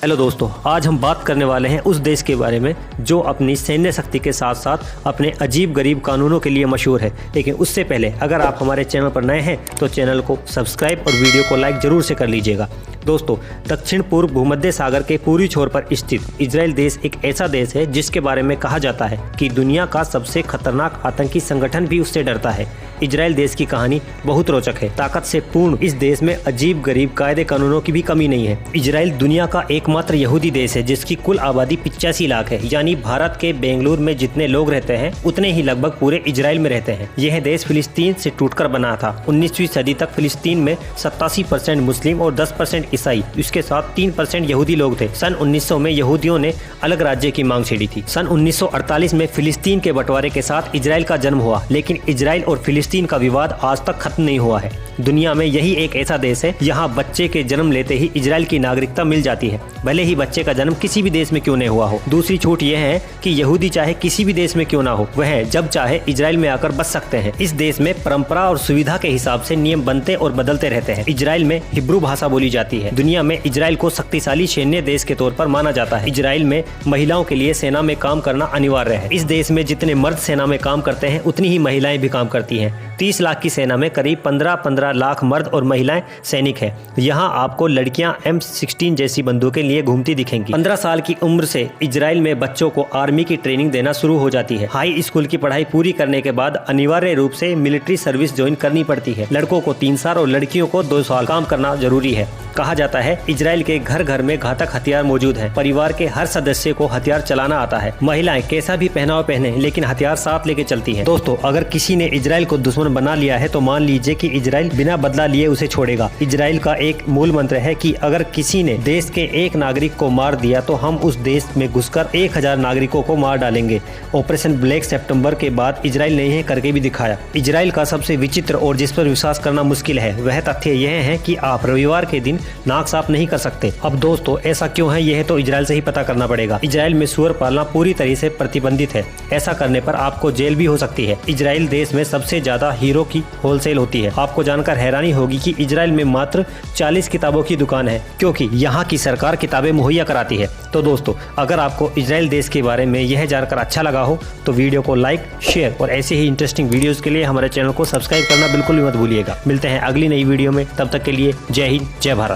Hello दोस्तों, आज हम बात करने वाले हैं उस देश के बारे में जो अपनी सैन्य शक्ति के साथ साथ अपने अजीब गरीब कानूनों के लिए मशहूर है। लेकिन उससे पहले अगर आप हमारे चैनल पर नए हैं तो चैनल को सब्सक्राइब और वीडियो को लाइक जरूर से कर लीजिएगा। दोस्तों, दक्षिण पूर्व भूमध्य सागर के पूर्वी छोर पर स्थित इजराइल देश एक ऐसा देश है जिसके बारे में कहा जाता है कि दुनिया का सबसे खतरनाक आतंकी संगठन भी उससे डरता है। इजराइल देश की कहानी बहुत रोचक है। ताकत से पूर्ण इस देश में अजीब गरीब कायदे कानूनों की भी कमी नहीं है। इजराइल दुनिया का एकमात्र यहूदी देश है जिसकी कुल आबादी 85 लाख है, यानी भारत के बेंगलुरु में जितने लोग रहते हैं उतने ही लगभग पूरे इजराइल में रहते हैं। यह देश फिलिस्तीन से टूटकर बना था। 19वीं सदी तक फिलिस्तीन में 87% मुस्लिम और 10% ईसाई, इसके साथ 3% यहूदी लोग थे। सन 1900 में यहूदियों ने अलग राज्य की मांग छेड़ी थी। सन 1948 में फिलिस्तीन के बंटवारे के साथ इजराइल का जन्म हुआ, लेकिन इजराइल और फिलिस्तीन का विवाद आज तक खत्म नहीं हुआ है। दुनिया में यही एक ऐसा देश है यहाँ बच्चे के जन्म लेते ही इजराइल की नागरिकता मिल जाती है, भले ही बच्चे का जन्म किसी भी देश में क्यों नहीं हुआ हो। दूसरी छूट यह है कि यहूदी चाहे किसी भी देश में क्यों ना हो, वह जब चाहे इजराइल में आकर बस सकते हैं। इस देश में परंपरा और सुविधा के हिसाब से नियम बनते और बदलते रहते हैं। इजराइल में हिब्रू भाषा बोली जाती है। दुनिया में इजराइल को शक्तिशाली सैन्य देश के तौर पर माना जाता है। इजराइल में महिलाओं के लिए सेना में काम करना अनिवार्य है। इस देश में जितने मर्द सेना में काम करते हैं उतनी ही महिलाएं भी काम करती हैं। 30 लाख की सेना में करीब 15 लाख मर्द और महिलाएं सैनिक हैं। यहाँ आपको लड़कियां M16 जैसी बंदूकें लिए घूमती दिखेंगी। 15 साल की उम्र से इजराइल में बच्चों को आर्मी की ट्रेनिंग देना शुरू हो जाती है। हाई स्कूल की पढ़ाई पूरी करने के बाद अनिवार्य रूप से मिलिट्री सर्विस ज्वाइन करनी पड़ती है। लड़कों को 3 साल और लड़कियों को 2 साल काम करना जरूरी है। कहा जाता है इजराइल के घर घर में घातक हथियार मौजूद हैं। परिवार के हर सदस्य को हथियार चलाना आता है। महिलाएं कैसा भी पहनावा पहने लेकिन हथियार साथ लेके चलती हैं। दोस्तों, अगर किसी ने इजराइल को दुश्मन बना लिया है तो मान लीजिए कि इजराइल बिना बदला लिए उसे छोड़ेगा। इजराइल का एक मूल मंत्र है कि अगर किसी ने देश के एक नागरिक को मार दिया तो हम उस देश में घुसकर 1000 नागरिकों को मार डालेंगे। ऑपरेशन ब्लैक सितंबर के बाद इजराइल ने यह करके भी दिखाया। इजराइल का सबसे विचित्र और जिस पर विश्वास करना मुश्किल है वह तथ्य यह है कि आप रविवार के दिन नाक साफ नहीं कर सकते। अब दोस्तों, ऐसा क्यों है यह तो इजराइल से ही पता करना पड़ेगा। इजराइल में सुअर पालना पूरी तरह से प्रतिबंधित है। ऐसा करने पर आपको जेल भी हो सकती है। इजराइल देश में सबसे ज्यादा हीरो की होलसेल होती है। आपको जानकर हैरानी होगी कि इजराइल में मात्र 40 किताबों की दुकान है, क्योंकि यहाँ की सरकार किताबें मुहैया कराती है। तो दोस्तों, अगर आपको इजराइल देश के बारे में यह जानकर अच्छा लगा हो तो वीडियो को लाइक, शेयर और ऐसे ही इंटरेस्टिंग वीडियोस के लिए हमारे चैनल को सब्सक्राइब करना बिल्कुल भी मत भूलिएगा। मिलते हैं अगली नई वीडियो में, तब तक के लिए जय हिंद, जय भारत।